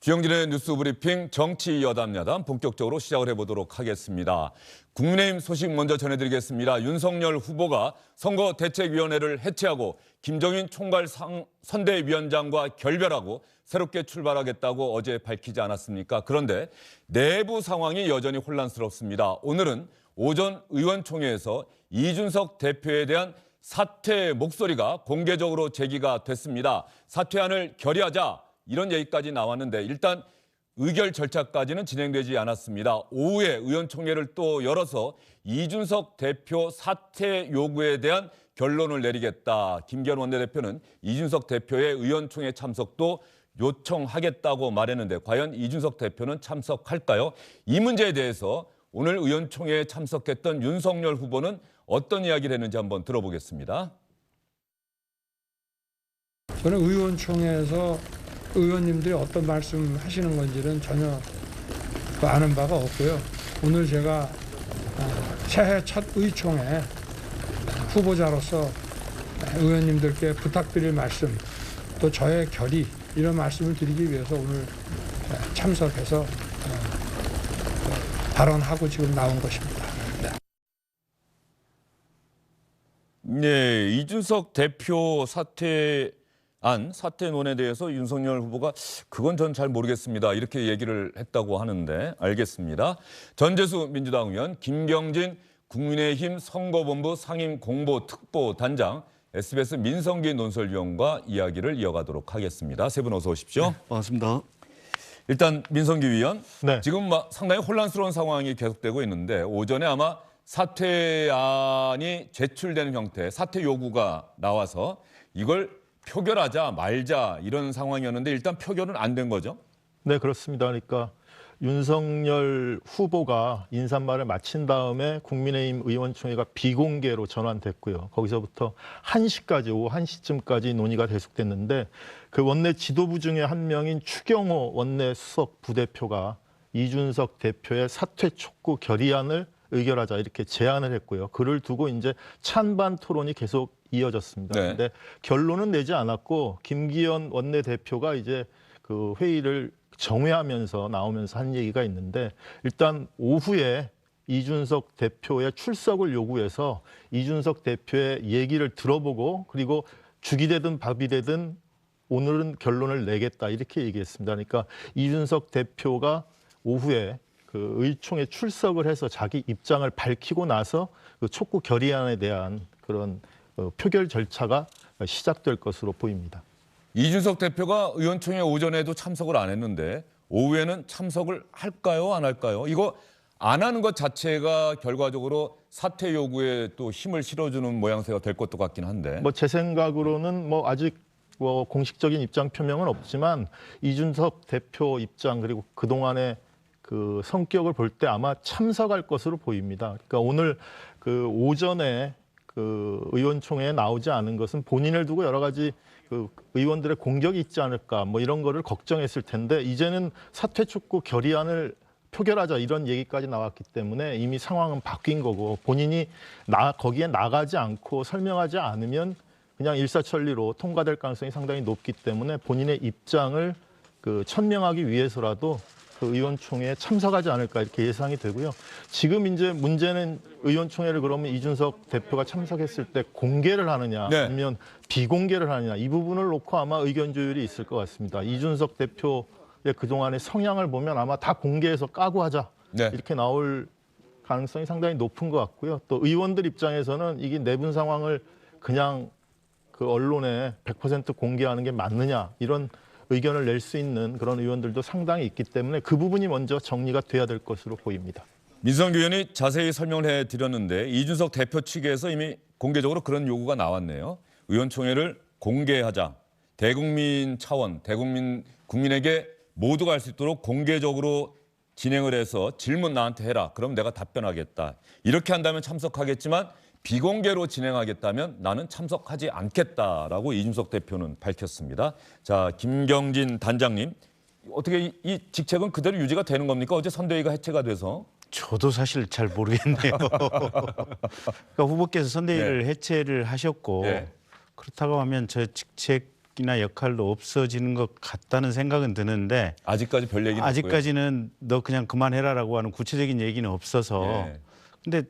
주영진의 뉴스 브리핑 정치 여담야담 본격적으로 시작을 해보도록 하겠습니다. 국민의힘 소식 먼저 전해드리겠습니다. 윤석열 후보가 선거대책위원회를 해체하고 김정인 총괄 선대위원장과 결별하고 새롭게 출발하겠다고 어제 밝히지 않았습니까? 그런데 내부 상황이 여전히 혼란스럽습니다. 오늘은 오전 의원총회에서 이준석 대표에 대한 사퇴 목소리가 공개적으로 제기가 됐습니다. 사퇴안을 결의하자. 이런 얘기까지 나왔는데 일단 의결 절차까지는 진행되지 않았습니다. 오후에 의원총회를 또 열어서 이준석 대표 사퇴 요구에 대한 결론을 내리겠다. 김기현 원내대표는 이준석 대표의 의원총회 참석도 요청하겠다고 말했는데 과연 이준석 대표는 참석할까요? 이 문제에 대해서 오늘 의원총회에 참석했던 윤석열 후보는 어떤 이야기를 했는지 한번 들어보겠습니다. 저는 의원총회에서 의원님들이 어떤 말씀 하시는 건지는 전혀 아는 바가 없고요. 오늘 제가 새해 첫 의총회 후보자로서 의원님들께 부탁드릴 말씀, 또 저의 결의 이런 말씀을 드리기 위해서 오늘 참석해서 발언하고 지금 나온 것입니다. 네, 이준석 대표 사퇴 논에 대해서 윤석열 후보가 그건 전 잘 모르겠습니다. 이렇게 얘기를 했다고 하는데 알겠습니다. 전재수 민주당 의원, 김경진 국민의힘 선거본부 상임공보특보단장, SBS 민성기 논설위원과 이야기를 이어가도록 하겠습니다. 세 분 어서 오십시오. 네, 반갑습니다. 일단 민성기 위원, 네. 지금 상당히 혼란스러운 상황이 계속되고 있는데 오전에 아마 사퇴안이 제출되는 형태, 사퇴 요구가 나와서 이걸 표결하자 말자 이런 상황이었는데 일단 표결은 안 된 거죠? 네, 그렇습니다. 그러니까 윤석열 후보가 인사말을 마친 다음에 국민의힘 의원총회가 비공개로 전환됐고요. 거기서부터 1시까지, 오후 1시쯤까지 논의가 계속됐는데 그 원내 지도부 중에 한 명인 추경호 원내 수석 부대표가 이준석 대표의 사퇴 촉구 결의안을 의결하자 이렇게 제안을 했고요. 그를 두고 이제 찬반 토론이 계속 이어졌습니다. 네. 근데 결론은 내지 않았고 김기현 원내대표가 이제 그 회의를 정회하면서 나오면서 한 얘기가 있는데 일단 오후에 이준석 대표의 출석을 요구해서 이준석 대표의 얘기를 들어보고 그리고 죽이 되든 밥이 되든 오늘은 결론을 내겠다 이렇게 얘기했습니다. 그러니까 이준석 대표가 오후에 그 의총에 출석을 해서 자기 입장을 밝히고 나서 그 촉구 결의안에 대한 그런 표결 절차가 시작될 것으로 보입니다. 이준석 대표가 의원총회 오전에도 참석을 안 했는데 오후에는 참석을 할까요? 안 할까요? 이거 안 하는 것 자체가 결과적으로 사퇴 요구에 또 힘을 실어주는 모양새가 될 것도 같긴 한데. 뭐 제 생각으로는 뭐 아직 뭐 공식적인 입장 표명은 없지만 이준석 대표 입장 그리고 그동안의 그 성격을 볼 때 아마 참석할 것으로 보입니다. 그러니까 오늘 그 오전에 그 의원총회에 나오지 않은 것은 본인을 두고 여러 가지 그 의원들의 공격이 있지 않을까 뭐 이런 거를 걱정했을 텐데 이제는 사퇴 촉구 결의안을 표결하자 이런 얘기까지 나왔기 때문에 이미 상황은 바뀐 거고 본인이 거기에 나가지 않고 설명하지 않으면 그냥 일사천리로 통과될 가능성이 상당히 높기 때문에 본인의 입장을 그 천명하기 위해서라도 그 의원총회에 참석하지 않을까 이렇게 예상이 되고요. 지금 이제 문제는 의원총회를 그러면 이준석 대표가 참석했을 때 공개를 하느냐 네. 아니면 비공개를 하느냐 이 부분을 놓고 아마 의견 조율이 있을 것 같습니다. 이준석 대표의 그동안의 성향을 보면 아마 다 공개해서 까고 하자 네. 이렇게 나올 가능성이 상당히 높은 것 같고요. 또 의원들 입장에서는 이게 내분 상황을 그냥 그 언론에 100% 공개하는 게 맞느냐 이런 의견을 낼 수 있는 그런 의원들도 상당히 있기 때문에 그 부분이 먼저 정리가 돼야 될 것으로 보입니다. 민성기 의원이 자세히 설명을 해드렸는데 이준석 대표 측에서 이미 공개적으로 그런 요구가 나왔네요. 의원총회를 공개하자. 대국민 차원, 국민에게 모두가 알 수 있도록 공개적으로 진행을 해서 질문 나한테 해라. 그럼 내가 답변하겠다. 이렇게 한다면 참석하겠지만 비공개로 진행하겠다면 나는 참석하지 않겠다라고 이준석 대표는 밝혔습니다. 자, 김경진 단장님, 어떻게 이 직책은 그대로 유지가 되는 겁니까? 어제 선대위가 해체가 돼서. 저도 사실 잘 모르겠네요. 그러니까 후보께서 선대위를 해체를 하셨고 네. 그렇다고 하면 저 직책 권력이나 역할도 없어지는 것 같다는 생각은 드는데 아직까지 별 얘기는 없고요. 아직까지는 너 그냥 그만해라라고 하는 구체적인 얘기는 없어서 예. 근데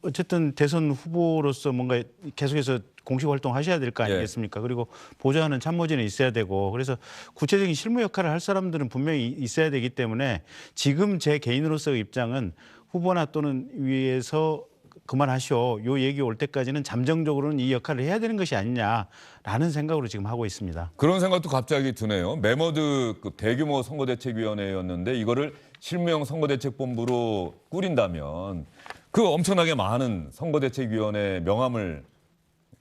어쨌든 대선 후보로서 뭔가 계속해서 공식 활동하셔야 될 거 아니겠습니까? 그리고 보좌하는 참모진에 있어야 되고 그래서 구체적인 실무 역할을 할 사람들은 분명히 있어야 되기 때문에 지금 제 개인으로서의 입장은 후보나 또는 위에서 그만하시오. 요 얘기 올 때까지는 잠정적으로는 이 역할을 해야 되는 것이 아니냐라는 생각으로 지금 하고 있습니다. 그런 생각도 갑자기 드네요. 메머드급 대규모 선거대책위원회였는데 이거를 실무형 선거대책본부로 꾸린다면 그 엄청나게 많은 선거대책위원회 명함을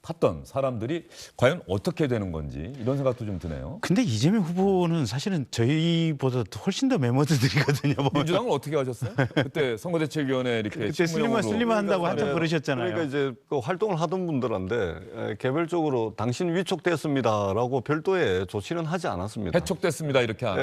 탔던 사람들이 과연 어떻게 되는 건지 이런 생각도 좀 드네요. 근데 이재명 후보는 사실은 저희보다 훨씬 더 메모드들이거든요. 민주당은 어떻게 하셨어요? 그때 선거대책위원회 이렇게 그때 슬리마 한다고 한참 그러셨잖아요. 그러니까 이제 그 활동을 하던 분들한테 개별적으로 당신 위촉됐습니다라고 별도의 조치는 하지 않았습니다. 해촉됐습니다 이렇게 안.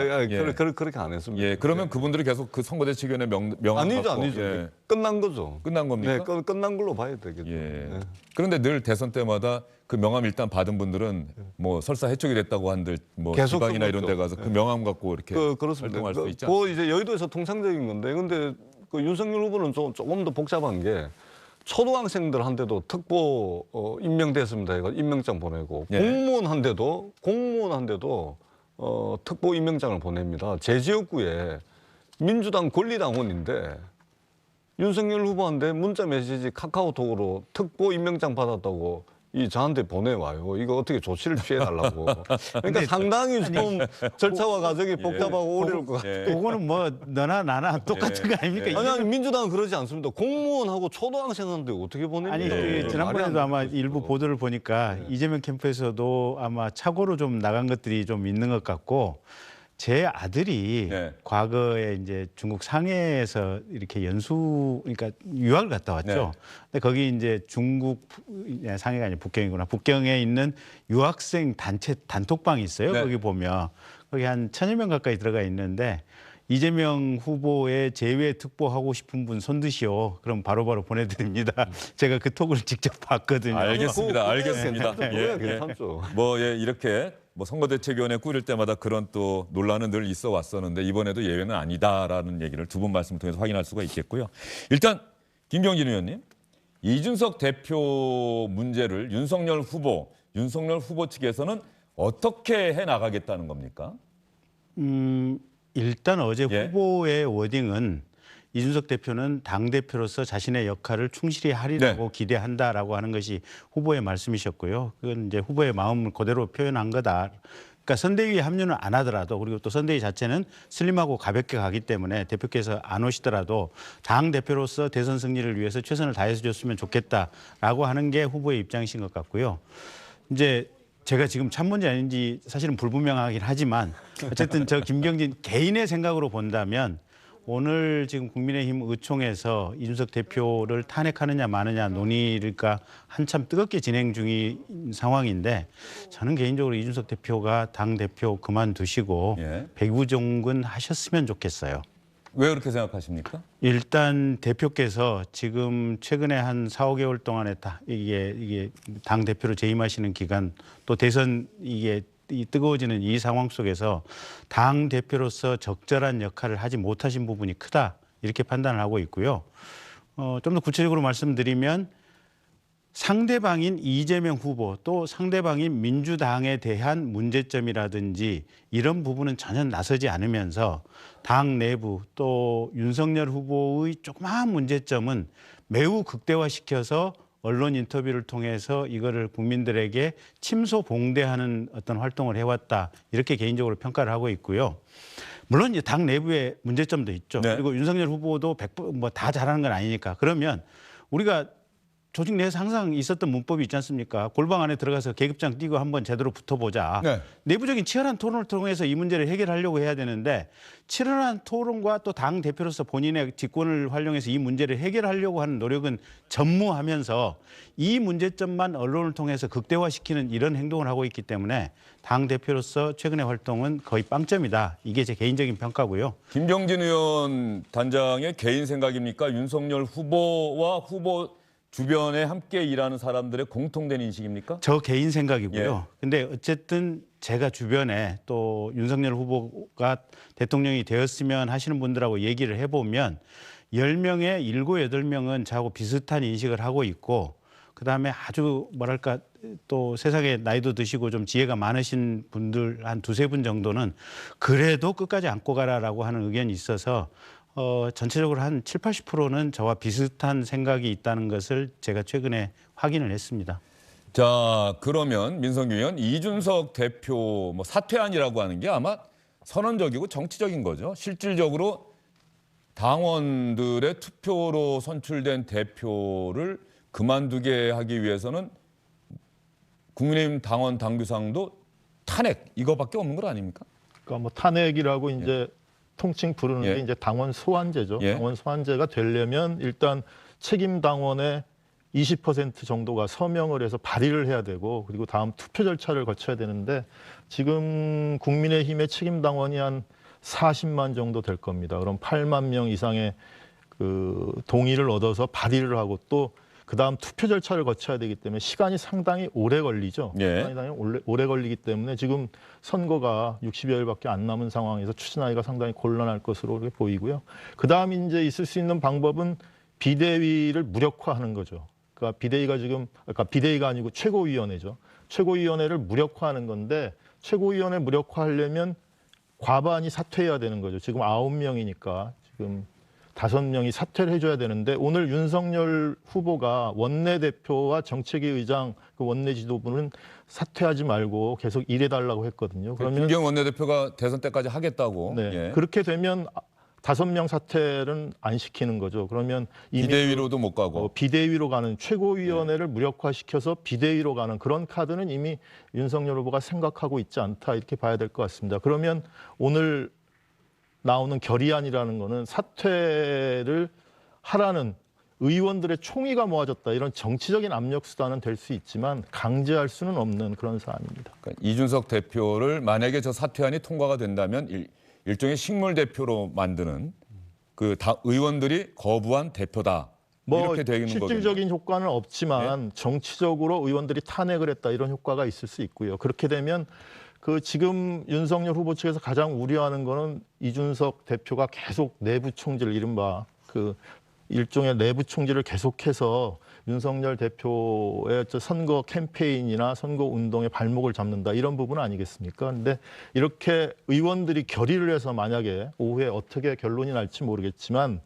그렇게 안 했습니다. 예, 그러면 그분들이 계속 그 선거대책위원회 명함 아니죠, 갖고, 아니죠. 예. 끝난 거죠. 끝난 겁니까? 네, 끝난 걸로 봐야 되겠죠. 예. 네. 그런데 늘 대선 때마다 그 명함 일단 받은 분들은 뭐 설사 해촉이 됐다고 한들 뭐 계속 지방이나 이런 데 써먹죠. 가서 그 명함 갖고 이렇게 그렇습니다. 활동할 수 있지 그 이제 여의도에서 통상적인 건데, 근데 그 윤석열 후보는 조금 더 복잡한 게 초등학생들한테도 특보 임명됐습니다. 이거 임명장 보내고 예. 공무원한테도 특보 임명장을 보냅니다. 제 지역구에 민주당 권리당원인데 윤석열 후보한테 문자 메시지 카카오톡으로 특보 임명장 받았다고 저한테 보내와요. 이거 어떻게 조치를 취해달라고. 그러니까 상당히 좀 절차와 과정이 복잡하고 어려울 것 같아요. 그거는 뭐 너나 나나 똑같은 거 아닙니까? 아니 민주당은 그러지 않습니다. 공무원하고 초등학생한테 어떻게 보냅니까? 아니 그 지난번에도 아마 일부 보도를 보니까 이재명 캠프에서도 아마 착오로 좀 나간 것들이 좀 있는 것 같고 제 아들이 네. 과거에 이제 중국 상해에서 이렇게 그러니까 유학을 갔다 왔죠. 네. 근데 거기 이제 중국 상해가 아니라 북경이구나. 북경에 있는 유학생 단체 단톡방이 있어요. 네. 거기 보면 거기 한 1,000여 명 가까이 들어가 있는데 이재명 후보의 제외 특보하고 싶은 분 손드시오. 그럼 바로바로 보내드립니다. 제가 그 톡을 직접 봤거든요. 알겠습니다. 알겠습니다. 그거야 괜찮죠. 뭐 이렇게 뭐 선거대책위원회 꾸릴 때마다 그런 또 논란은 늘 있어 왔었는데 이번에도 예외는 아니다라는 얘기를 두 분 말씀을 통해서 확인할 수가 있겠고요. 일단 김경진 의원님, 이준석 대표 문제를 윤석열 후보 측에서는 어떻게 해 나가겠다는 겁니까? 일단 어제 예. 후보의 워딩은 이준석 대표는 당대표로서 자신의 역할을 충실히 하리라고 기대한다라고 하는 것이 후보의 말씀이셨고요. 그건 이제 후보의 마음을 그대로 표현한 거다. 그러니까 선대위에 합류는 안 하더라도 그리고 또 선대위 자체는 슬림하고 가볍게 가기 때문에 대표께서 안 오시더라도 당대표로서 대선 승리를 위해서 최선을 다해서 줬으면 좋겠다라고 하는 게 후보의 입장이신 것 같고요. 이제 제가 지금 참모인지 아닌지 사실은 불분명하긴 하지만 어쨌든 저 김경진 개인의 생각으로 본다면 오늘 지금 국민의힘 의총에서 이준석 대표를 탄핵하느냐 마느냐 논의가 한참 뜨겁게 진행 중인 상황인데 저는 개인적으로 이준석 대표가 당대표 그만두시고 예. 백우종군 하셨으면 좋겠어요. 왜 그렇게 생각하십니까? 일단 대표께서 지금 최근에 한 4, 5개월 동안에 이게 당 대표로 재임하시는 기간 또 대선 이 뜨거워지는 이 상황 속에서 당 대표로서 적절한 역할을 하지 못하신 부분이 크다 이렇게 판단을 하고 있고요. 좀 더 구체적으로 말씀드리면 상대방인 이재명 후보 또 상대방인 민주당에 대한 문제점이라든지 이런 부분은 전혀 나서지 않으면서 당 내부 또 윤석열 후보의 조그마한 문제점은 매우 극대화시켜서 언론 인터뷰를 통해서 이거를 국민들에게 침소봉대하는 어떤 활동을 해왔다 이렇게 개인적으로 평가를 하고 있고요. 물론 이제 당 내부의 문제점도 있죠. 네. 그리고 윤석열 후보도 100% 뭐 다 잘하는 건 아니니까. 그러면 우리가 조직 내에서 항상 있었던 문법이 있지 않습니까? 골방 안에 들어가서 계급장 띄고 한번 제대로 붙어보자. 네. 내부적인 치열한 토론을 통해서 이 문제를 해결하려고 해야 되는데 치열한 토론과 또 당 대표로서 본인의 직권을 활용해서 이 문제를 해결하려고 하는 노력은 전무하면서 이 문제점만 언론을 통해서 극대화시키는 이런 행동을 하고 있기 때문에 당 대표로서 최근의 활동은 거의 빵점이다. 이게 제 개인적인 평가고요. 김경진 의원 단장의 개인 생각입니까? 윤석열 후보와 후보 주변에 함께 일하는 사람들의 공통된 인식입니까? 저 개인 생각이고요. 예. 근데 어쨌든 제가 주변에 또 윤석열 후보가 대통령이 되었으면 하시는 분들하고 얘기를 해보면 10명에 7, 8명은 저하고 비슷한 인식을 하고 있고 그다음에 아주 뭐랄까 또 세상에 나이도 드시고 좀 지혜가 많으신 분들 한 2-3분 정도는 그래도 끝까지 안고 가라라고 하는 의견이 있어서 전체적으로 한 70-80%는 저와 비슷한 생각이 있다는 것을 제가 최근에 확인을 했습니다. 자, 그러면 민성규 의원, 이준석 대표 뭐 사퇴안이라고 하는 게 아마 선언적이고 정치적인 거죠. 실질적으로 당원들의 투표로 선출된 대표를 그만두게 하기 위해서는 국민의힘 당원 당규상도 탄핵 이거밖에 없는 거 아닙니까? 그러니까 뭐 탄핵이라고 이제 통칭 부르는 예. 게 이제 당원 소환제죠. 예. 당원 소환제가 되려면 일단 책임 당원의 20% 정도가 서명을 해서 발의를 해야 되고 그리고 다음 투표 절차를 거쳐야 되는데 지금 국민의힘의 책임 당원이 한 40만 정도 될 겁니다. 그럼 8만 명 이상의 그 동의를 얻어서 발의를 하고 또 그다음 투표 절차를 거쳐야 되기 때문에 시간이 상당히 오래 걸리죠. 예. 시간이 상당히 오래 걸리기 때문에 지금 선거가 60여일밖에 안 남은 상황에서 추진하기가 상당히 곤란할 것으로 그렇게 보이고요. 그다음 이제 있을 수 있는 방법은 비대위를 무력화하는 거죠. 그러니까 비대위가 아니고 최고위원회죠. 최고위원회를 무력화하는 건데 최고위원회 무력화하려면 과반이 사퇴해야 되는 거죠. 지금 9명이니까 지금 5명이 사퇴를 해줘야 되는데 오늘 윤석열 후보가 원내대표와 정책위 의장 그 원내 지도부는 사퇴하지 말고 계속 일해달라고 했거든요. 그러면 김경 원내대표가 대선 때까지 하겠다고. 네, 예. 그렇게 되면 5명 사퇴는 안 시키는 거죠. 그러면 이미 비대위로도 못 가고. 비대위로 가는 최고위원회를 무력화시켜서 비대위로 가는 그런 카드는 이미 윤석열 후보가 생각하고 있지 않다 이렇게 봐야 될 것 같습니다. 그러면 오늘 나오는 결의안이라는 거는 사퇴를 하라는 의원들의 총의가 모아졌다 이런 정치적인 압력 수단은 될 수 있지만 강제할 수는 없는 그런 사안입니다. 그러니까 이준석 대표를 만약에 저 사퇴안이 통과가 된다면 일종의 식물 대표로 만드는 그 의원들이 거부한 대표다. 뭐 이렇게 되는 거겠네요. 실질적인 효과는 없지만 정치적으로 의원들이 탄핵을 했다 이런 효과가 있을 수 있고요. 그렇게 되면 그 지금 윤석열 후보 측에서 가장 우려하는 거는 이준석 대표가 계속 내부 총질 이른바 그 일종의 내부 총질을 계속해서 윤석열 대표의 선거 캠페인이나 선거 운동의 발목을 잡는다 이런 부분 아니겠습니까? 그런데 이렇게 의원들이 결의를 해서 만약에 오후에 어떻게 결론이 날지 모르겠지만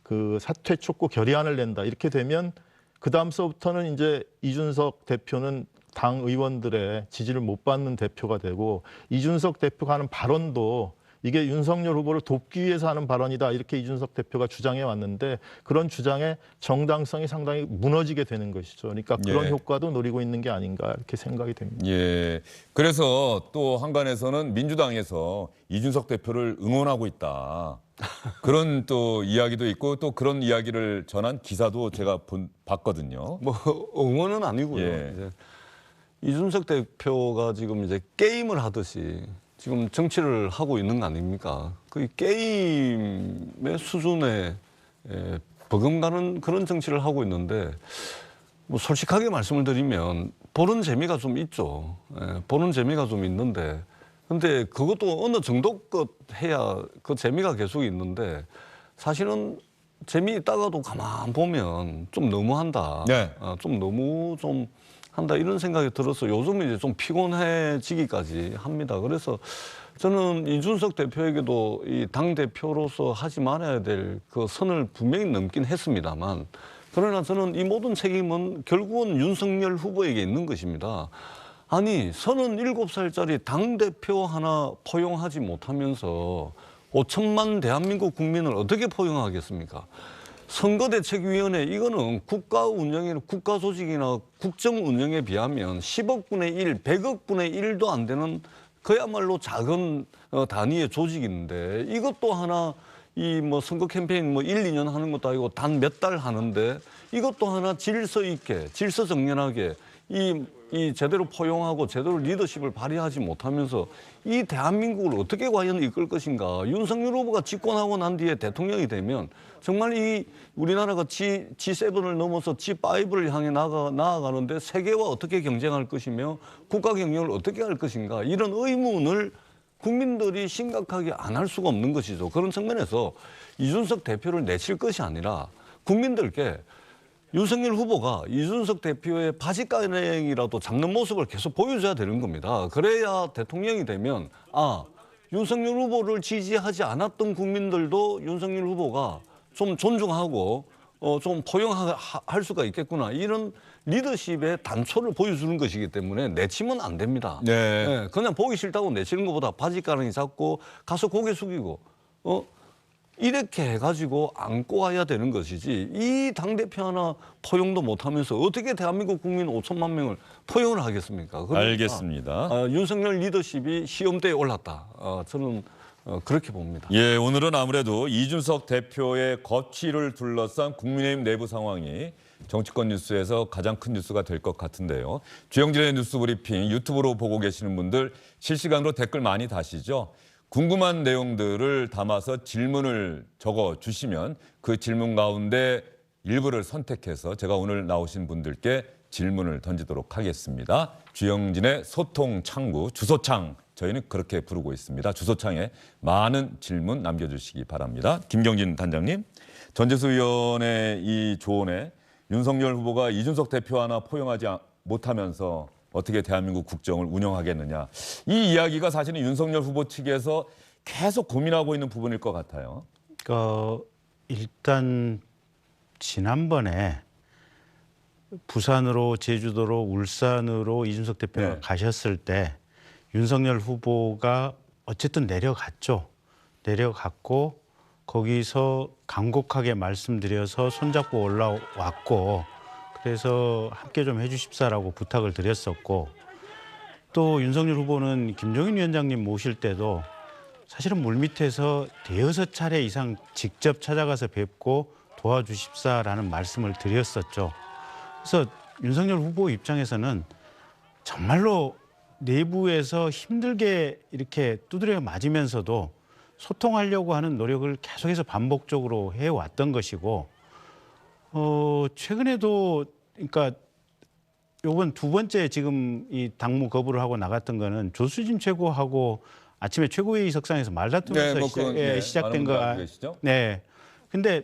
그 사퇴 촉구 결의안을 낸다 이렇게 되면 그 다음서부터는 이제 이준석 대표는 당 의원들의 지지를 못 받는 대표가 되고 이준석 대표가 하는 발언도 이게 윤석열 후보를 돕기 위해서 하는 발언이다 이렇게 이준석 대표가 주장해 왔는데 그런 주장의 정당성이 상당히 무너지게 되는 것이죠. 그러니까 그런 예. 효과도 노리고 있는 게 아닌가 이렇게 생각이 됩니다. 예. 그래서 또 한간에서는 민주당에서 이준석 대표를 응원하고 있다. 그런 또 이야기도 있고 또 그런 이야기를 전한 기사도 제가 봤거든요. 뭐 응원은 아니고요. 예. 이제 이준석 대표가 지금 이제 게임을 하듯이 지금 정치를 하고 있는 거 아닙니까? 그 게임의 수준에 버금가는 그런 정치를 하고 있는데 뭐 솔직하게 말씀을 드리면 보는 재미가 좀 있죠. 보는 재미가 좀 있는데 근데 그것도 어느 정도껏 해야 그 재미가 계속 있는데 사실은 재미있다가도 가만 보면 좀 너무한다. 네. 좀 너무 좀 한다 이런 생각이 들어서 요즘은 이제 좀 피곤해지기까지 합니다. 그래서 저는 이준석 대표에게도 이 당 대표로서 하지 말아야 될 그 선을 분명히 넘긴 했습니다만 그러나 저는 이 모든 책임은 결국은 윤석열 후보에게 있는 것입니다. 아니 37살짜리 당 대표 하나 포용하지 못하면서 5천만 대한민국 국민을 어떻게 포용하겠습니까? 선거대책위원회 이거는 국가 운영이나 국가 조직이나 국정 운영에 비하면 10억분의 1, 100억분의 1도 안 되는 그야말로 작은 단위의 조직인데 이것도 하나 이 뭐 선거 캠페인 뭐 1, 2년 하는 것도 아니고 단 몇 달 하는데 이것도 하나 질서 있게 질서 정연하게 이 제대로 포용하고 제대로 리더십을 발휘하지 못하면서 이 대한민국을 어떻게 과연 이끌 것인가. 윤석열 후보가 집권하고 난 뒤에 대통령이 되면 정말 이 우리나라가 G7을 넘어서 G5를 향해 나아가는데 세계와 어떻게 경쟁할 것이며 국가 경영을 어떻게 할 것인가. 이런 의문을 국민들이 심각하게 안 할 수가 없는 것이죠. 그런 측면에서 이준석 대표를 내칠 것이 아니라 국민들께 윤석열 후보가 이준석 대표의 바지가랑이라도 잡는 모습을 계속 보여줘야 되는 겁니다. 그래야 대통령이 되면 윤석열 후보를 지지하지 않았던 국민들도 윤석열 후보가 좀 존중하고 좀 포용할 수가 있겠구나. 이런 리더십의 단초를 보여주는 것이기 때문에 내치면 안 됩니다. 네. 그냥 보기 싫다고 내치는 것보다 바지가랑이 잡고 가서 고개 숙이고 이렇게 해가지고 안고 와야 되는 것이지 이 당대표 하나 포용도 못하면서 어떻게 대한민국 국민 5천만 명을 포용을 하겠습니까? 그러니까, 알겠습니다. 윤석열 리더십이 시험대에 올랐다. 저는 그렇게 봅니다. 예, 오늘은 아무래도 이준석 대표의 거취를 둘러싼 국민의힘 내부 상황이 정치권 뉴스에서 가장 큰 뉴스가 될 것 같은데요. 주영진의 뉴스 브리핑 유튜브로 보고 계시는 분들 실시간으로 댓글 많이 다시죠. 궁금한 내용들을 담아서 질문을 적어 주시면 그 질문 가운데 일부를 선택해서 제가 오늘 나오신 분들께 질문을 던지도록 하겠습니다. 주영진의 소통 창구 주소창 저희는 그렇게 부르고 있습니다. 주소창에 많은 질문 남겨주시기 바랍니다. 김경진 단장님, 전재수 의원의 이 조언에 윤석열 후보가 이준석 대표 하나 포용하지 못하면서 어떻게 대한민국 국정을 운영하겠느냐. 이 이야기가 사실은 윤석열 후보 측에서 계속 고민하고 있는 부분일 것 같아요. 일단 지난번에 부산으로 제주도로 울산으로 이준석 대표가 네. 가셨을 때 윤석열 후보가 어쨌든 내려갔죠. 내려갔고 거기서 간곡하게 말씀드려서 손잡고 올라왔고 그래서 함께 좀 해주십사라고 부탁을 드렸었고 또 윤석열 후보는 김종인 위원장님 모실 때도 사실은 물밑에서 대여섯 차례 이상 직접 찾아가서 뵙고 도와주십사라는 말씀을 드렸었죠. 그래서 윤석열 후보 입장에서는 정말로 내부에서 힘들게 이렇게 두드려 맞으면서도 소통하려고 하는 노력을 계속해서 반복적으로 해왔던 것이고 최근에도 그러니까 요번 두 번째 지금 이 당무 거부를 하고 나갔던 거는 조수진 최고하고 아침에 최고회의 석상에서 말다툼에서 시작된 거. 네. 근데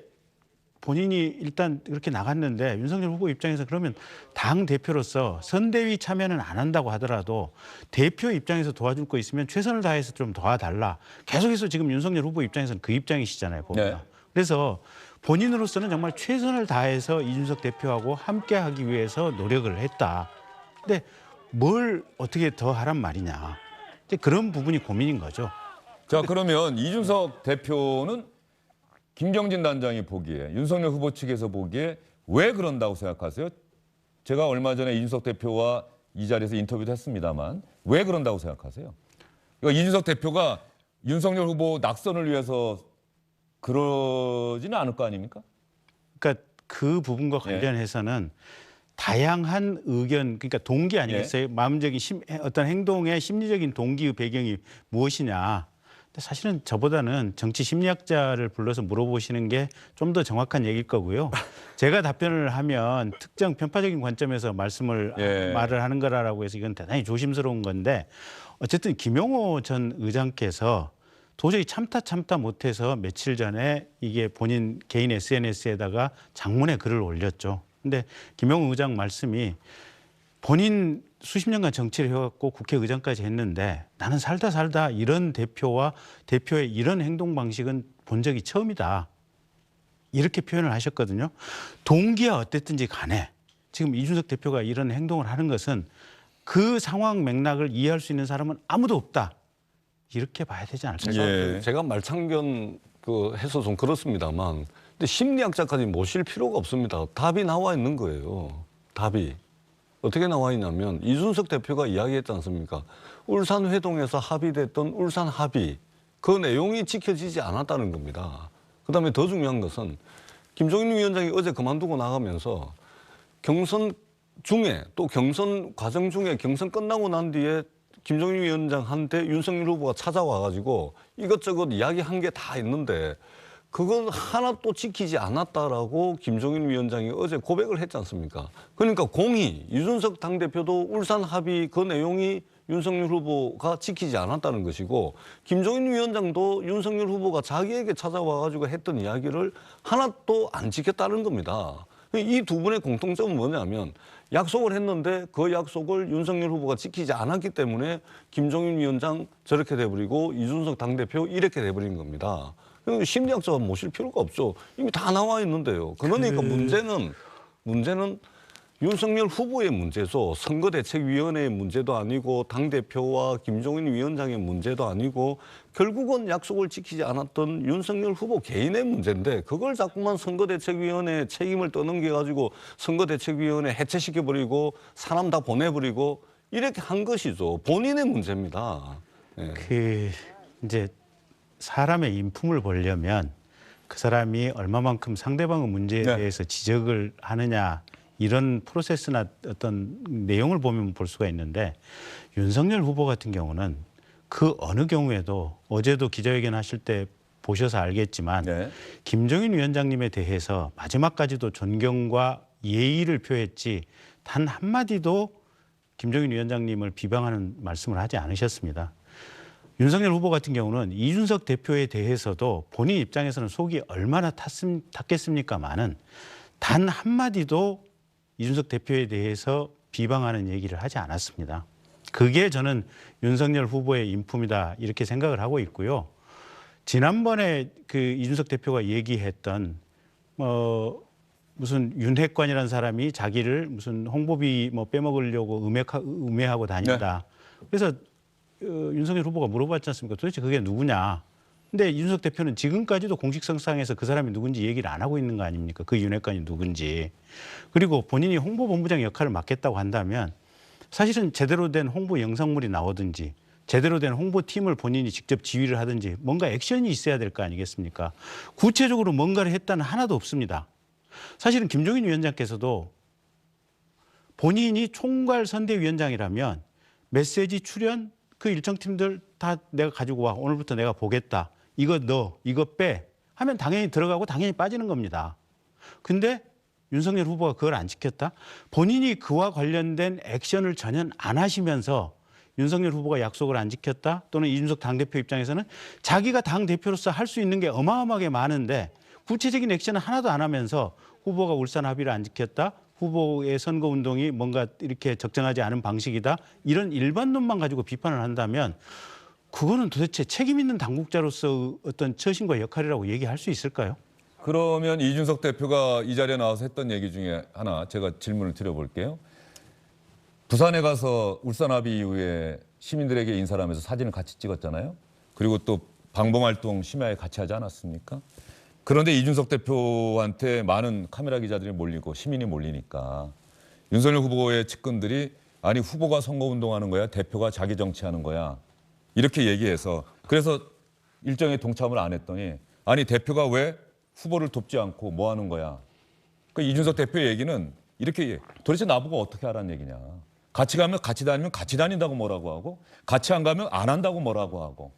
본인이 일단 그렇게 나갔는데 윤석열 후보 입장에서 그러면 당 대표로서 선대위 참여는 안 한다고 하더라도 대표 입장에서 도와줄 거 있으면 최선을 다해서 좀 도와달라. 계속해서 지금 윤석열 후보 입장에서는 그 입장이시잖아요. 보면. 네. 그래서 본인으로서는 정말 최선을 다해서 이준석 대표하고 함께하기 위해서 노력을 했다. 근데 뭘 어떻게 더 하란 말이냐. 이제 그런 부분이 고민인 거죠. 자, 그러면 이준석 대표는 김경진 단장이 보기에 윤석열 후보 측에서 보기에 왜 그런다고 생각하세요? 제가 얼마 전에 이준석 대표와 이 자리에서 인터뷰도 했습니다만 왜 그런다고 생각하세요? 그러니까 이준석 대표가 윤석열 후보 낙선을 위해서 그러지는 않을 거 아닙니까? 그러니까 그 부분과 관련해서는 다양한 의견, 그러니까 동기 아니겠어요? 마음적인 어떤 행동의 심리적인 동기의 배경이 무엇이냐. 근데 사실은 저보다는 정치 심리학자를 불러서 물어보시는 게 좀 더 정확한 얘기일 거고요. 제가 답변을 하면 특정 편파적인 관점에서 말을 하는 거라고 해서 이건 대단히 조심스러운 건데 어쨌든 김용호 전 의장께서 도저히 참다 못해서 며칠 전에 이게 본인 개인 SNS에다가 장문의 글을 올렸죠. 근데 김용호 의장 말씀이 본인 수십 년간 정치를 해왔고 국회의장까지 했는데 나는 살다 이런 대표와 대표의 이런 행동 방식은 본 적이 처음이다. 이렇게 표현을 하셨거든요. 동기야 어땠든지 간에 지금 이준석 대표가 이런 행동을 하는 것은 그 상황 맥락을 이해할 수 있는 사람은 아무도 없다. 이렇게 봐야 되지 않을까요? 제가 말창견 해서 좀 그렇습니다만 근데 심리학자까지 모실 필요가 없습니다. 답이 나와 있는 거예요. 답이. 어떻게 나와 있냐면 이준석 대표가 이야기했지 않습니까? 울산 회동에서 합의됐던 울산 합의 그 내용이 지켜지지 않았다는 겁니다. 그다음에 더 중요한 것은 김종인 위원장이 어제 그만두고 나가면서 경선 중에 또 경선 과정 중에 경선 끝나고 난 뒤에 김종인 위원장한테 윤석열 후보가 찾아와가지고 이것저것 이야기한 게 다 있는데 그건 하나도 지키지 않았다라고 김종인 위원장이 어제 고백을 했지 않습니까? 그러니까 공히 이준석 당대표도 울산 합의 그 내용이 윤석열 후보가 지키지 않았다는 것이고 김종인 위원장도 윤석열 후보가 자기에게 찾아와가지고 했던 이야기를 하나도 안 지켰다는 겁니다. 이 두 분의 공통점은 뭐냐면 약속을 했는데 그 약속을 윤석열 후보가 지키지 않았기 때문에 김종인 위원장 저렇게 돼버리고 이준석 당대표 이렇게 돼버린 겁니다. 심리학자가 모실 필요가 없죠. 이미 다 나와 있는데요. 그러니까 문제는 윤석열 후보의 문제죠. 선거대책위원회의 문제도 아니고 당대표와 김종인 위원장의 문제도 아니고 결국은 약속을 지키지 않았던 윤석열 후보 개인의 문제인데 그걸 자꾸만 선거대책위원회에 책임을 떠넘겨가지고 선거대책위원회 해체시켜버리고 사람 다 보내버리고 이렇게 한 것이죠. 본인의 문제입니다. 예. 이제 사람의 인품을 보려면 그 사람이 얼마만큼 상대방의 문제에 네. 대해서 지적을 하느냐 이런 프로세스나 어떤 내용을 보면 볼 수가 있는데 윤석열 후보 같은 경우는 그 어느 경우에도 어제도 기자회견 하실 때 보셔서 알겠지만 네. 김종인 위원장님에 대해서 마지막까지도 존경과 예의를 표했지 단 한마디도 김종인 위원장님을 비방하는 말씀을 하지 않으셨습니다. 윤석열 후보 같은 경우는 이준석 대표에 대해서도 본인 입장에서는 속이 얼마나 탔겠습니까마는 단 한마디도 이준석 대표에 대해서 비방하는 얘기를 하지 않았습니다. 그게 저는 윤석열 후보의 인품이다 이렇게 생각을 하고 있고요. 지난번에 그 이준석 대표가 얘기했던 무슨 윤핵관이라는 사람이 자기를 무슨 홍보비 뭐 빼먹으려고 음해하고 다닌다. 그래서 윤석열 후보가 물어봤지 않습니까? 도대체 그게 누구냐? 근데 이준석 대표는 지금까지도 공식성상에서 그 사람이 누군지 얘기를 안 하고 있는 거 아닙니까? 그 윤핵관이 누군지. 그리고 본인이 홍보본부장 역할을 맡겠다고 한다면 사실은 제대로 된 홍보 영상물이 나오든지 제대로 된 홍보팀을 본인이 직접 지휘를 하든지 뭔가 액션이 있어야 될 거 아니겠습니까? 구체적으로 뭔가를 했다는 하나도 없습니다. 사실은 김종인 위원장께서도 본인이 총괄선대위원장이라면 메시지 출연 그 일정 팀들 다 내가 가지고 와. 오늘부터 내가 보겠다. 이거 넣어, 이거 빼 하면 당연히 들어가고 당연히 빠지는 겁니다. 근데 윤석열 후보가 그걸 안 지켰다? 본인이 그와 관련된 액션을 전혀 안 하시면서 윤석열 후보가 약속을 안 지켰다? 또는 이준석 당대표 입장에서는 자기가 당대표로서 할 수 있는 게 어마어마하게 많은데 구체적인 액션을 하나도 안 하면서 후보가 울산 합의를 안 지켰다? 후보의 선거운동이 뭔가 이렇게 적정하지 않은 방식이다? 이런 일반론만 가지고 비판을 한다면 그거는 도대체 책임 있는 당국자로서 어떤 처신과 역할이라고 얘기할 수 있을까요? 그러면 이준석 대표가 이 자리에 나와서 했던 얘기 중에 하나 제가 질문을 드려볼게요. 부산에 가서 울산 합의 이후에 시민들에게 인사를 하면서 사진을 같이 찍었잖아요. 그리고 또 방범활동 심야에 같이 하지 않았습니까? 그런데 이준석 대표한테 많은 카메라 기자들이 몰리고 시민이 몰리니까 윤석열 후보의 측근들이 아니 후보가 선거운동하는 거야? 대표가 자기 정치하는 거야? 이렇게 얘기해서 그래서 일정에 동참을 안 했더니 아니 대표가 왜 후보를 돕지 않고 뭐 하는 거야? 그러니까 이준석 대표의 얘기는 이렇게 도대체 나보고 어떻게 하라는 얘기냐. 같이 가면 같이 다니면 같이 다닌다고 뭐라고 하고 같이 안 가면 안 한다고 뭐라고 하고.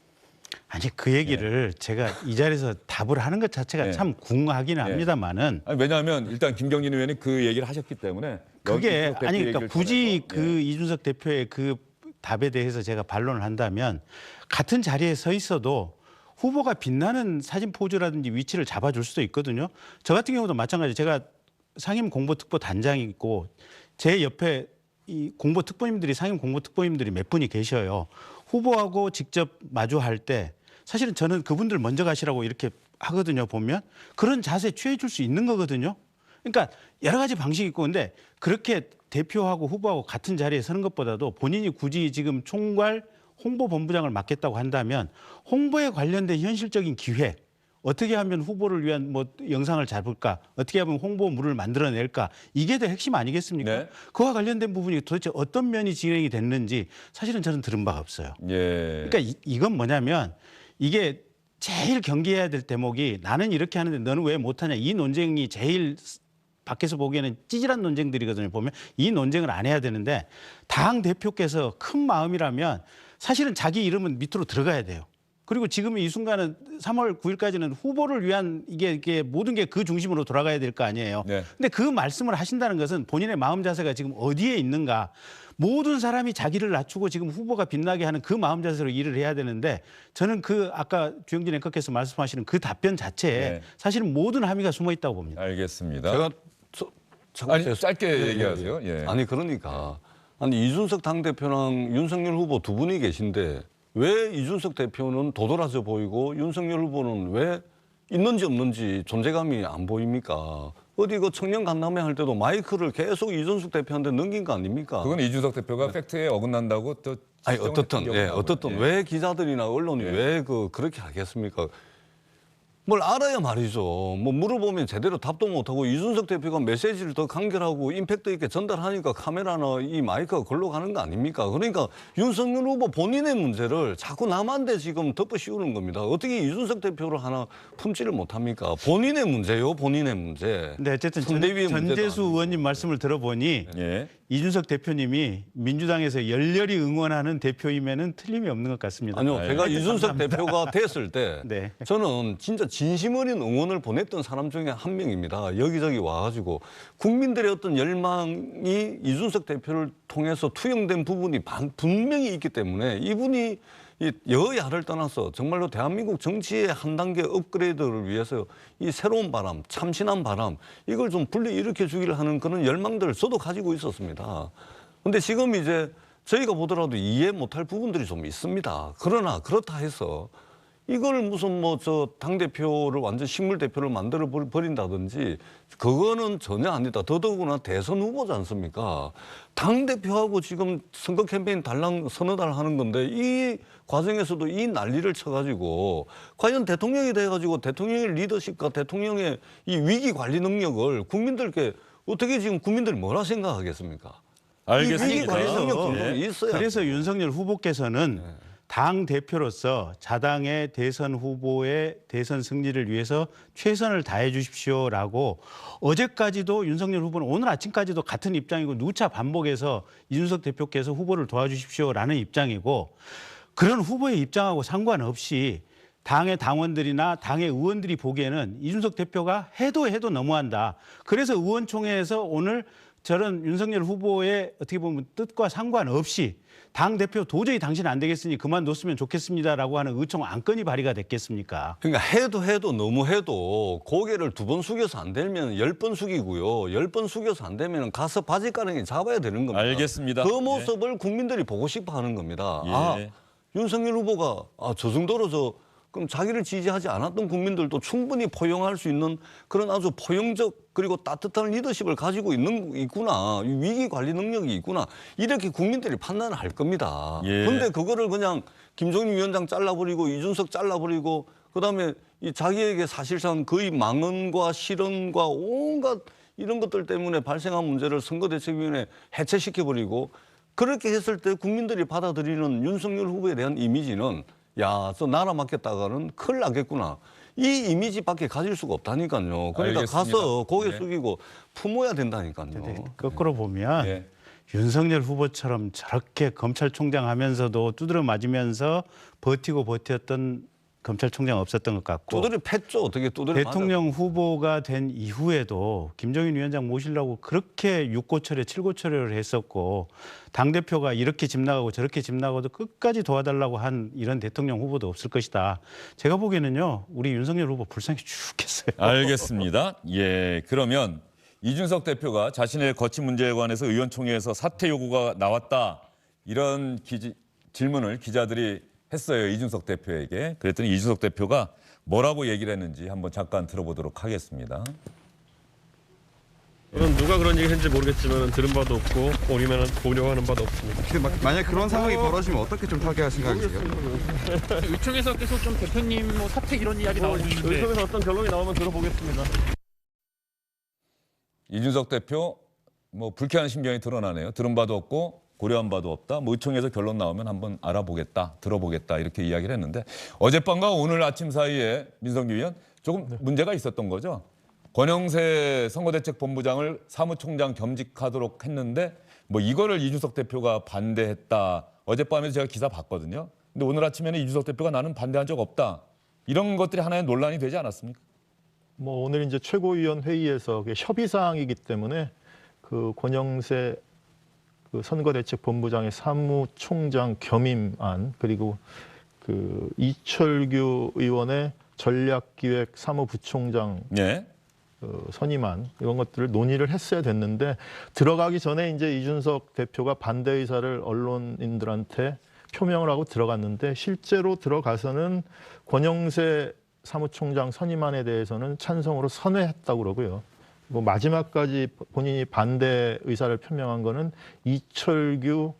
아니 그 얘기를 제가 이 자리에서 답을 하는 것 자체가 참 궁하기는 합니다만은 아니, 왜냐하면 일단 김경진 의원이 그 얘기를 하셨기 때문에 그게 이준석 대표 아니 그러니까 얘기를 굳이 통해서, 그 이준석 대표의 그 답에 대해서 제가 반론을 한다면 같은 자리에 서 있어도 후보가 빛나는 사진 포즈라든지 위치를 잡아줄 수도 있거든요. 저 같은 경우도 마찬가지. 제가 상임 공보특보 단장이 있고 제 옆에 이 공보특보님들이 상임 공보특보님들이 몇 분이 계셔요. 후보하고 직접 마주할 때 사실은 저는 그분들 먼저 가시라고 이렇게 하거든요. 보면 그런 자세 취해 줄 수 있는 거거든요. 그러니까 여러 가지 방식이 있고 근데 그렇게 대표하고 후보하고 같은 자리에 서는 것보다도 본인이 굳이 지금 총괄 홍보본부장을 맡겠다고 한다면 홍보에 관련된 현실적인 기획 어떻게 하면 후보를 위한 뭐 영상을 잡을까 어떻게 하면 홍보물을 만들어낼까 이게 더 핵심 아니겠습니까? 네. 그와 관련된 부분이 도대체 어떤 면이 진행이 됐는지 사실은 저는 들은 바가 없어요. 예. 그러니까 이건 뭐냐면 이게 제일 경계해야 될 대목이 나는 이렇게 하는데 너는 왜 못하냐 이 논쟁이 제일 밖에서 보기에는 찌질한 논쟁들이거든요. 보면 이 논쟁을 안 해야 되는데 당 대표께서 큰 마음이라면 사실은 자기 이름은 밑으로 들어가야 돼요. 그리고 지금 이 순간은 3월 9일까지는 후보를 위한 이게 모든 게 그 중심으로 돌아가야 될 거 아니에요. 네. 근데 그 말씀을 하신다는 것은 본인의 마음 자세가 지금 어디에 있는가. 모든 사람이 자기를 낮추고 지금 후보가 빛나게 하는 그 마음 자세로 일을 해야 되는데 저는 그 아까 주영진 앵커께서 말씀하시는 그 답변 자체에 네. 사실은 모든 함의가 숨어 있다고 봅니다. 알겠습니다. 제가 아니 짧게 얘기하세요. 예. 아니 그러니까 아니 이준석 당대표랑 윤석열 후보 두 분이 계신데 왜 이준석 대표는 도드라져 보이고 윤석열 후보는 왜 있는지 없는지 존재감이 안 보입니까? 어디 그 청년 간담회 할 때도 마이크를 계속 이준석 대표한테 넘긴 거 아닙니까? 그건 이준석 대표가 팩트에 어긋난다고 또 아니 지적을 어떻든 했던 기억이 어떻든 나고요. 왜 기자들이나 언론이 왜 그렇게 하겠습니까? 뭘 알아야 말이죠. 뭐 물어보면 제대로 답도 못하고 이준석 대표가 메시지를 더 간결하고 임팩트 있게 전달하니까 카메라나 이 마이크가 걸로 가는 거 아닙니까? 그러니까 윤석열 후보 본인의 문제를 자꾸 남한테 지금 덮어 씌우는 겁니다. 어떻게 이준석 대표를 하나 품지를 못합니까? 본인의 문제요, 본인의 문제. 근데 어쨌든 선대위의 문제도 전재수 아니고. 의원님 말씀을 들어보니 예. 이준석 대표님이 민주당에서 열렬히 응원하는 대표임에는 틀림이 없는 것 같습니다. 아니요, 네. 제가 이준석 감사합니다. 대표가 됐을 때 네. 저는 진짜 진심 어린 응원을 보냈던 사람 중에 한 명입니다. 여기저기 와가지고 국민들의 어떤 열망이 이준석 대표를 통해서 투영된 부분이 분명히 있기 때문에 이분이 이 여야를 떠나서 정말로 대한민국 정치의 한 단계 업그레이드를 위해서 이 새로운 바람, 참신한 바람 이걸 좀 불러일으켜 주기를 하는 그런 열망들을 저도 가지고 있었습니다. 근데 지금 이제 저희가 보더라도 이해 못할 부분들이 좀 있습니다. 그러나 그렇다 해서 이걸 무슨 뭐 저 당대표를 완전 식물 대표를 만들어 버린다든지 그거는 전혀 아니다. 더더구나 대선 후보지 않습니까? 당대표하고 지금 선거 캠페인 달랑 서너 달 하는 건데 이 과정에서도 이 난리를 쳐가지고 과연 대통령이 돼가지고 대통령의 리더십과 대통령의 이 위기 관리 능력을 국민들께 어떻게 지금 국민들이 뭐라 생각하겠습니까? 알겠습니다. 이 위기 관리 능력 예. 정도는 있어야 그래서 윤석열 후보께서는 당 대표로서 자당의 대선 후보의 대선 승리를 위해서 최선을 다해 주십시오라고 어제까지도 윤석열 후보는 오늘 아침까지도 같은 입장이고 누차 반복해서 이준석 대표께서 후보를 도와주십시오라는 입장이고 그런 후보의 입장하고 상관없이 당의 당원들이나 당의 의원들이 보기에는 이준석 대표가 해도 너무한다. 그래서 의원총회에서 오늘 저런 윤석열 후보의 어떻게 보면 뜻과 상관없이 당대표 도저히 당신 안 되겠으니 그만뒀으면 좋겠습니다라고 하는 의총 안건이 발의가 됐겠습니까? 그러니까 해도 너무 해도 고개를 두 번 숙여서 안 되면 10번 숙이고요. 10번 숙여서 안 되면 가서 바지가랑이 잡아야 되는 겁니다. 알겠습니다. 그 모습을 국민들이 보고 싶어 하는 겁니다. 예. 아, 윤석열 후보가 저 정도로 그럼 자기를 지지하지 않았던 국민들도 충분히 포용할 수 있는 그런 아주 포용적 그리고 따뜻한 리더십을 가지고 있구나. 위기 관리 능력이 있구나. 이렇게 국민들이 판단을 할 겁니다. 예. 근데 그거를 그냥 김종인 위원장 잘라버리고 이준석 잘라버리고 그다음에 이 자기에게 사실상 거의 망언과 실언과 온갖 이런 것들 때문에 발생한 문제를 선거대책위원회 해체시켜버리고 그렇게 했을 때 국민들이 받아들이는 윤석열 후보에 대한 이미지는 야, 저 나라 맡겼다가는 큰일 나겠구나. 이 이미지밖에 가질 수가 없다니까요. 그러니까 알겠습니다. 가서 고개 네. 숙이고 품어야 된다니까요. 근데 거꾸로 보면 예. 윤석열 후보처럼 저렇게 검찰총장 하면서도 두드려 맞으면서 버텼던 검찰총장 없었던 것 같고 두드려 팼죠. 어떻게 두드려 대통령 후보가 된 이후에도 김종인 위원장 모시려고 그렇게 6고철에 7고철을 했었고 당대표가 이렇게 집 나가고 저렇게 집 나가도 끝까지 도와달라고 한 이런 대통령 후보도 없을 것이다. 제가 보기에는요. 우리 윤석열 후보 불쌍히 죽겠어요. 알겠습니다. 예, 그러면 이준석 대표가 자신의 거취 문제에 관해서 의원총회에서 사퇴 요구가 나왔다. 이런 질문을 기자들이 했어요. 이준석 대표에게. 그랬더니 이준석 대표가 뭐라고 얘기를 했는지 한번 잠깐 들어보도록 하겠습니다. 저는 누가 그런 얘기 했는지 모르겠지만 들은 바도 없고 우리만 보려고 하는 바도 없습니다. 만약 그런 상황이 벌어지면 어떻게 좀 타개할 생각이세요? 의총에서 계속 좀 대표님 뭐 사퇴 이런 이야기 나오고 있는데 의총에서 어떤 결론이 나오면 들어보겠습니다. 이준석 대표 뭐 불쾌한 심경이 드러나네요. 들은 바도 없고 고려한 바도 없다. 뭐 의총에서 결론 나오면 한번 알아보겠다, 들어보겠다 이렇게 이야기를 했는데 어젯밤과 오늘 아침 사이에 민성기 의원 조금 문제가 있었던 거죠? 권영세 선거대책본부장을 사무총장 겸직하도록 했는데 뭐 이거를 이준석 대표가 반대했다. 어젯밤에 제가 기사 봤거든요. 근데 오늘 아침에는 이준석 대표가 나는 반대한 적 없다. 이런 것들이 하나의 논란이 되지 않았습니까? 뭐 오늘 이제 최고위원 회의에서 그게 협의 사항이기 때문에 그 권영세 그 선거대책본부장의 사무총장 겸임안 그리고 그 이철규 의원의 전략기획 사무부총장 예. 선임안 이런 것들을 논의를 했어야 됐는데 들어가기 전에 이제 이준석 대표가 반대 의사를 언론인들한테 표명을 하고 들어갔는데 실제로 들어가서는 권영세 사무총장 선임안에 대해서는 찬성으로 선회했다고 그러고요. 뭐 마지막까지 본인이 반대 의사를 표명한 거는 이철규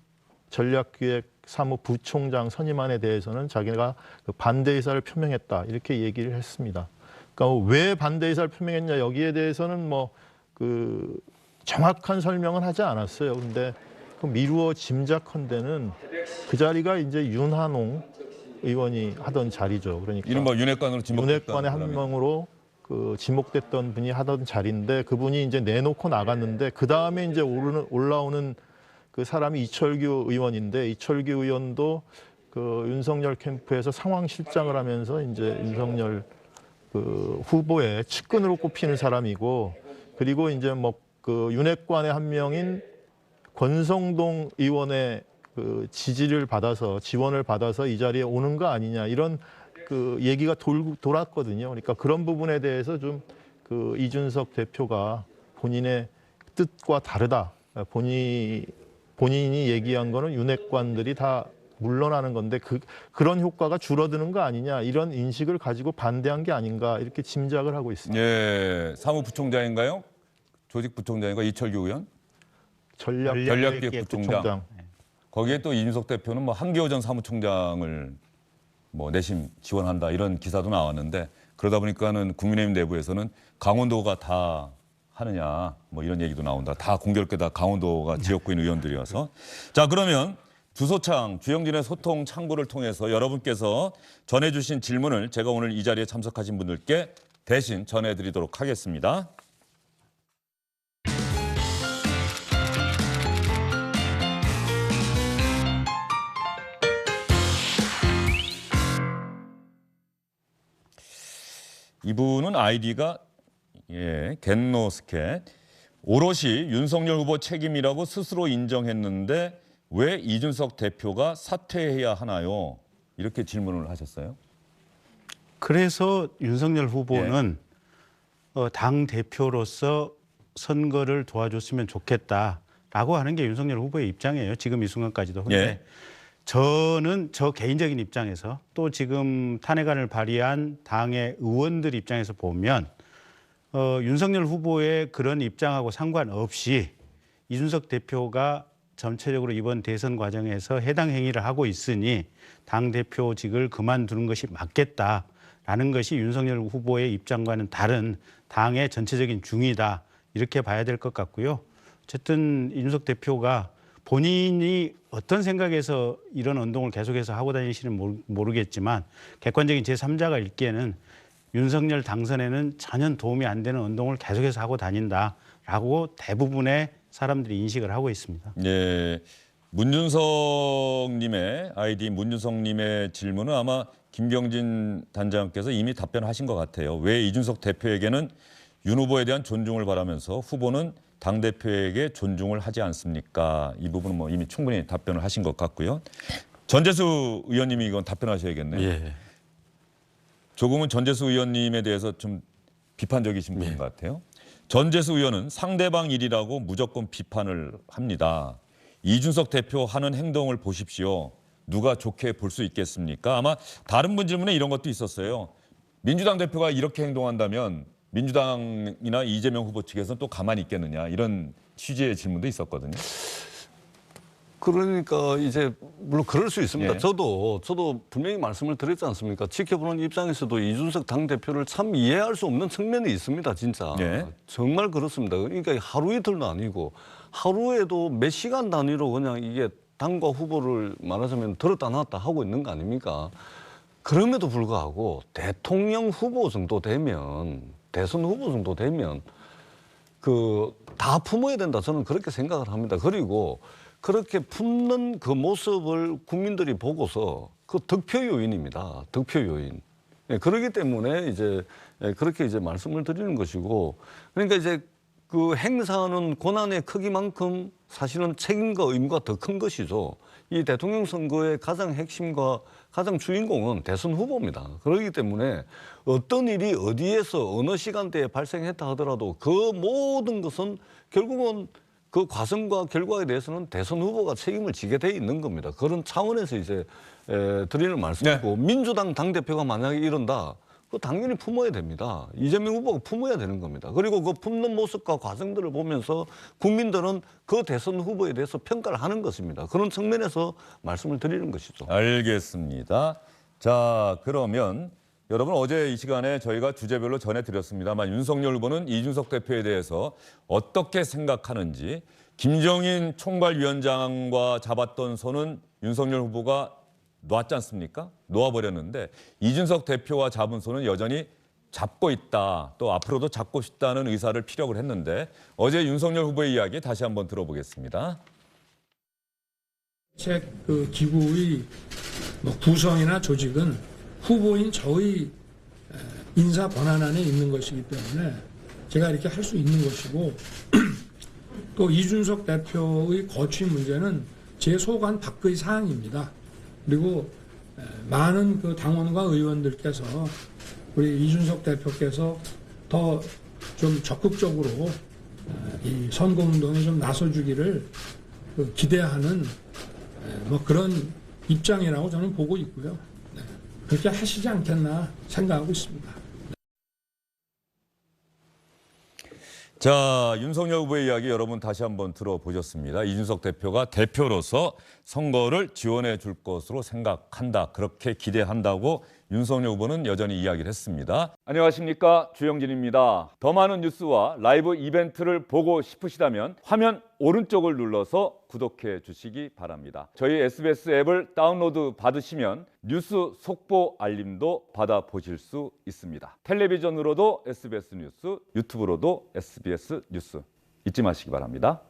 전략기획 사무부총장 선임안에 대해서는 자기가 그 반대 의사를 표명했다 이렇게 얘기를 했습니다. 그러니까 왜 반대 의사를 표명했냐 여기에 대해서는 뭐 그 정확한 설명은 하지 않았어요. 근데 그 미루어 짐작컨대는 그 자리가 이제 윤한홍 의원이 하던 자리죠. 그러니까 이른바 윤핵관으로 지목됐다. 윤핵관의 한 명으로 그 지목됐던 분이 하던 자리인데 그분이 이제 내놓고 나갔는데 그 다음에 이제 올라오는 그 사람이 이철규 의원인데 이철규 의원도 그 윤석열 캠프에서 상황실장을 하면서 이제 윤석열 그 후보의 측근으로 꼽히는 사람이고 그리고 이제 뭐 그 윤핵관의 한 명인 권성동 의원의 그 지지를 받아서 지원을 받아서 이 자리에 오는 거 아니냐 이런 그 얘기가 돌았거든요. 그러니까 그런 부분에 대해서 좀 그 이준석 대표가 본인의 뜻과 다르다. 본인이 얘기한 거는 윤핵관들이 다 물러나는 건데 그런 효과가 줄어드는 거 아니냐 이런 인식을 가지고 반대한 게 아닌가 이렇게 짐작을 하고 있습니다. 예, 사무부총장인가요? 조직부총장인가 이철규 의원? 전략기획부총장. 거기에 또 이준석 대표는 뭐 한기호 사무총장을 뭐 내심 지원한다 이런 기사도 나왔는데 그러다 보니까는 국민의힘 내부에서는 강원도가 다 하느냐 뭐 이런 얘기도 나온다. 다 공교롭게 다 강원도가 지역구인 의원들이어서 자 그러면 주소창 주영진의 소통 창구를 통해서 여러분께서 전해주신 질문을 제가 오늘 이 자리에 참석하신 분들께 대신 전해드리도록 하겠습니다. 이분은 아이디가 겟노스켓 오롯이 윤석열 후보 책임이라고 스스로 인정했는데 왜 이준석 대표가 사퇴해야 하나요? 이렇게 질문을 하셨어요. 그래서 윤석열 후보는 당 대표로서 선거를 도와줬으면 좋겠다라고 하는 게 윤석열 후보의 입장이에요. 지금 이 순간까지도. 근데 저는 저 개인적인 입장에서 또 지금 탄핵안을 발의한 당의 의원들 입장에서 보면 윤석열 후보의 그런 입장하고 상관없이 이준석 대표가 전체적으로 이번 대선 과정에서 해당 행위를 하고 있으니 당대표직을 그만두는 것이 맞겠다라는 것이 윤석열 후보의 입장과는 다른 당의 전체적인 중의다 이렇게 봐야 될 것 같고요. 어쨌든 이준석 대표가 본인이 어떤 생각에서 이런 운동을 계속해서 하고 다니시는 모르겠지만 객관적인 제3자가 읽기에는 윤석열 당선에는 전혀 도움이 안 되는 운동을 계속해서 하고 다닌다라고 대부분의 사람들이 인식을 하고 있습니다. 예, 문준성님의 아이디 문준성님의 질문은 아마 김경진 단장께서 이미 답변하신 것 같아요. 왜 이준석 대표에게는 윤 후보에 대한 존중을 바라면서 후보는 당대표에게 존중을 하지 않습니까? 이 부분은 뭐 이미 충분히 답변을 하신 것 같고요. 전재수 의원님이 이건 답변하셔야겠네요. 예. 조금은 전재수 의원님에 대해서 좀 비판적이신 분인 것 같아요. 전재수 의원은 상대방 일이라고 무조건 비판을 합니다. 이준석 대표 하는 행동을 보십시오. 누가 좋게 볼 수 있겠습니까? 아마 다른 분 질문에 이런 것도 있었어요. 민주당 대표가 이렇게 행동한다면 민주당이나 이재명 후보 측에서는 또 가만히 있겠느냐 이런 취지의 질문도 있었거든요. 그러니까 이제 물론 그럴 수 있습니다. 예. 저도 분명히 말씀을 드렸지 않습니까? 지켜보는 입장에서도 이준석 당대표를 참 이해할 수 없는 측면이 있습니다. 진짜. 예. 정말 그렇습니다. 그러니까 하루 이틀도 아니고 하루에도 몇 시간 단위로 그냥 이게 당과 후보를 말하자면 들었다 놨다 하고 있는 거 아닙니까? 그럼에도 불구하고 대통령 후보 정도 되면 대선 후보 정도 되면 다 품어야 된다. 저는 그렇게 생각을 합니다. 그리고 그렇게 품는 그 모습을 국민들이 보고서 그 득표 요인입니다. 득표 요인. 예, 그렇기 때문에 이제 그렇게 이제 말씀을 드리는 것이고, 그러니까 이제 그 행사하는 권한의 크기만큼 사실은 책임과 의무가 더 큰 것이죠. 이 대통령 선거의 가장 핵심과 가장 주인공은 대선 후보입니다. 그렇기 때문에 어떤 일이 어디에서 어느 시간대에 발생했다 하더라도 그 모든 것은 결국은 그 과정과 결과에 대해서는 대선 후보가 책임을 지게 돼 있는 겁니다. 그런 차원에서 이제 드리는 말씀이고, 민주당 당대표가 만약에 이런다, 그 당연히 품어야 됩니다. 이재명 후보가 품어야 되는 겁니다. 그리고 그 품는 모습과 과정들을 보면서 국민들은 그 대선 후보에 대해서 평가를 하는 것입니다. 그런 측면에서 말씀을 드리는 것이죠. 알겠습니다. 자, 그러면 여러분, 어제 이 시간에 저희가 주제별로 전해드렸습니다만 윤석열 후보는 이준석 대표에 대해서 어떻게 생각하는지, 김정인 총괄위원장과 잡았던 손은 윤석열 후보가 놨지 않습니까? 놓아버렸는데 이준석 대표와 잡은 손은 여전히 잡고 있다. 또 앞으로도 잡고 싶다는 의사를 피력을 했는데, 어제 윤석열 후보의 이야기 다시 한번 들어보겠습니다. 그 기구의 구성이나 조직은 후보인 저의 인사 권한 안에 있는 것이기 때문에 제가 이렇게 할 수 있는 것이고, 또 이준석 대표의 거취 문제는 제 소관 밖의 사항입니다. 그리고 많은 그 당원과 의원들께서 우리 이준석 대표께서 더 좀 적극적으로 이 선거운동에 좀 나서주기를 기대하는 그런 입장이라고 저는 보고 있고요. 그렇게 하시지 않겠나 생각하고 있습니다. 자, 윤석열 후보의 이야기 여러분 다시 한번 들어보셨습니다. 이준석 대표가 대표로서 선거를 지원해 줄 것으로 생각한다, 그렇게 기대한다고 윤석열 후보는 여전히 이야기를 했습니다. 안녕하십니까, 주영진입니다. 더 많은 뉴스와 라이브 이벤트를 보고 싶으시다면 화면 오른쪽을 눌러서 구독해 주시기 바랍니다. 저희 SBS 앱을 다운로드 받으시면 뉴스 속보 알림도 받아보실 수 있습니다. 텔레비전으로도 SBS 뉴스, 유튜브로도 SBS 뉴스 잊지 마시기 바랍니다.